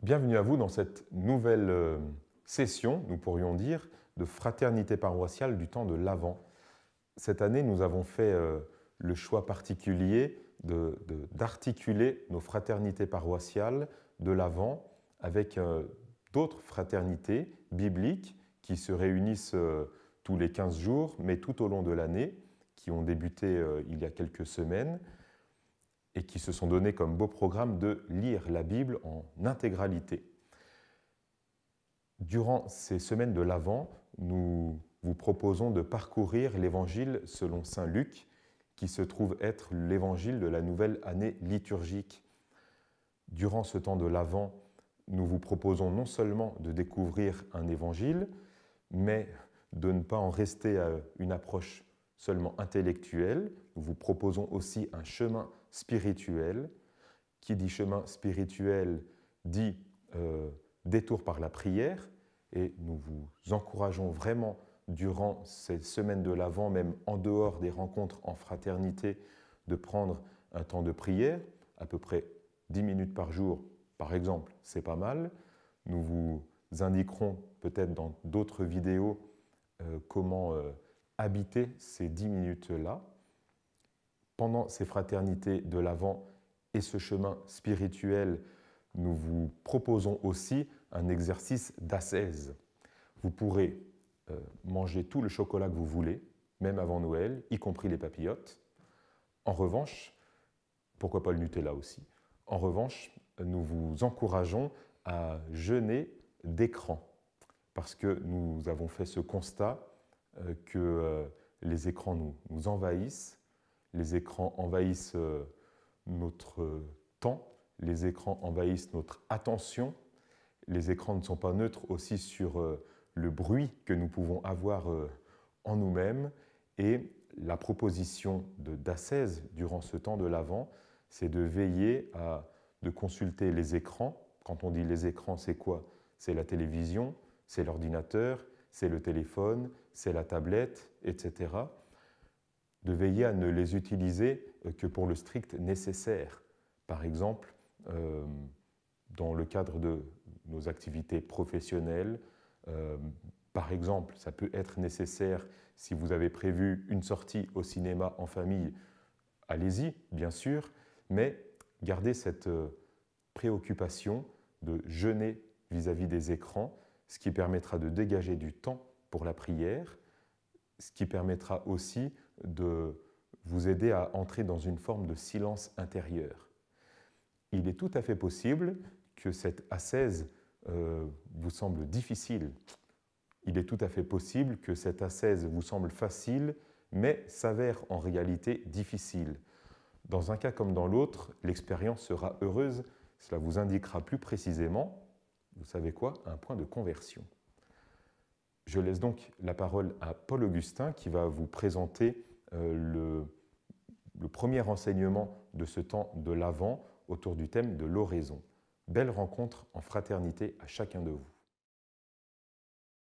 Bienvenue à vous dans cette nouvelle session, nous pourrions dire, de fraternité paroissiale du temps de l'Avent. Cette année, nous avons fait le choix particulier d'articuler nos fraternités paroissiales de l'Avent avec d'autres fraternités bibliques qui se réunissent tous les 15 jours, mais tout au long de l'année, qui ont débuté il y a quelques semaines, et qui se sont donnés comme beau programme de lire la Bible en intégralité. Durant ces semaines de l'Avent, nous vous proposons de parcourir l'Évangile selon saint Luc, qui se trouve être l'Évangile de la nouvelle année liturgique. Durant ce temps de l'Avent, nous vous proposons non seulement de découvrir un Évangile, mais de ne pas en rester à une approche seulement intellectuelle. Nous vous proposons aussi un chemin spirituel. Qui dit chemin spirituel dit détour par la prière, et nous vous encourageons vraiment durant ces semaines de l'Avent, même en dehors des rencontres en fraternité, de prendre un temps de prière, à peu près 10 minutes par jour, par exemple, c'est pas mal. Nous vous indiquerons peut-être dans d'autres vidéos comment habiter ces 10 minutes-là. Pendant ces fraternités de l'Avent et ce chemin spirituel, nous vous proposons aussi un exercice d'ascèse. Vous pourrez manger tout le chocolat que vous voulez, même avant Noël, y compris les papillotes. En revanche, pourquoi pas le Nutella aussi? En revanche, nous vous encourageons à jeûner d'écran, parce que nous avons fait ce constat que les écrans nous envahissent, les écrans envahissent notre temps, les écrans envahissent notre attention, les écrans ne sont pas neutres aussi sur le bruit que nous pouvons avoir en nous-mêmes, et la proposition d'ascèse durant ce temps de l'Avent, c'est de veiller de consulter les écrans. Quand on dit les écrans, c'est quoi? C'est la télévision, c'est l'ordinateur, c'est le téléphone, c'est la tablette, etc. De veiller à ne les utiliser que pour le strict nécessaire. Par exemple, dans le cadre de nos activités professionnelles, par exemple, ça peut être nécessaire si vous avez prévu une sortie au cinéma en famille, allez-y, bien sûr, mais gardez cette préoccupation de jeûner vis-à-vis des écrans, ce qui permettra de dégager du temps pour la prière, ce qui permettra aussi de vous aider à entrer dans une forme de silence intérieur. Il est tout à fait possible que cette ascèse vous semble difficile. Il est tout à fait possible que cette ascèse vous semble facile, mais s'avère en réalité difficile. Dans un cas comme dans l'autre, l'expérience sera heureuse. Cela vous indiquera plus précisément, vous savez quoi, un point de conversion. Je laisse donc la parole à Paul Augustin qui va vous présenter le premier enseignement de ce temps de l'Avent autour du thème de l'oraison. Belle rencontre en fraternité à chacun de vous.